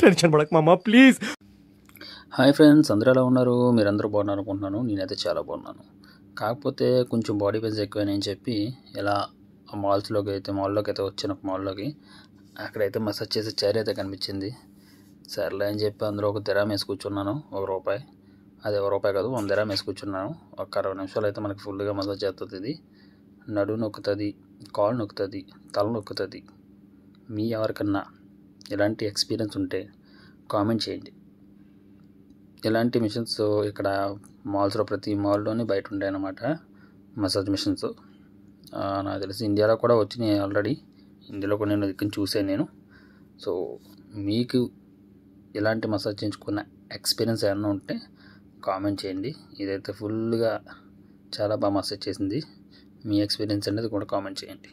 Tension పడకు మామ please. Hi friends, అందరూ ఎలా ఉన్నారు? మీరందరూ బాగున్నారు అనుకుంటున్నాను. నేనైతే చాలా బాగున్నాను. కాకపోతే కొంచెం బాడీ పెయిన్స్ ఎక్కువని చెప్పి ఇలా మాల్లోకి అయితే వచ్చిన ఒక మాల్లోకి అక్కడైతే మసాజ్ చేసే చైర్ అయితే కనిపించింది. సర్లే అని చెప్పి అందులో ఒక దిరామ్ వేసి కూర్చున్నాను. ₹1, అదే ₹1 కాదు, 100 దిరామ్ వేసి కూర్చున్నాను. ఒక 60 నిమిషాలు అయితే మనకి ఫుల్గా మసాజ్ చేస్తుంది. ఇది నడుము నొక్కుతుంది, కాళ్ళు నొక్కుతుంది, తల నొక్కుతుంది. మీ ఎవరికన్నా ఇలాంటి ఎక్స్పీరియన్స్ ఉంటే కామెంట్ చేయండి. ఇలాంటి మిషన్స్ ఇక్కడ మాల్స్లో ప్రతి మాల్లోని బయట ఉంటాయి అన్నమాట, మసాజ్ మిషన్స్. నాకు తెలిసి ఇండియాలో కూడా వచ్చినాయి ఆల్రెడీ. ఇండియాలో కూడా నేను ఇక్కడ చూసాను నేను. సో మీకు ఇలాంటి మసాజ్ చేయించుకున్న ఎక్స్పీరియన్స్ ఏమన్నా ఉంటే కామెంట్ చేయండి. ఇదైతే ఫుల్గా చాలా బాగా మసాజ్ చేసింది. మీ ఎక్స్పీరియన్స్ అనేది కూడా కామెంట్ చేయండి.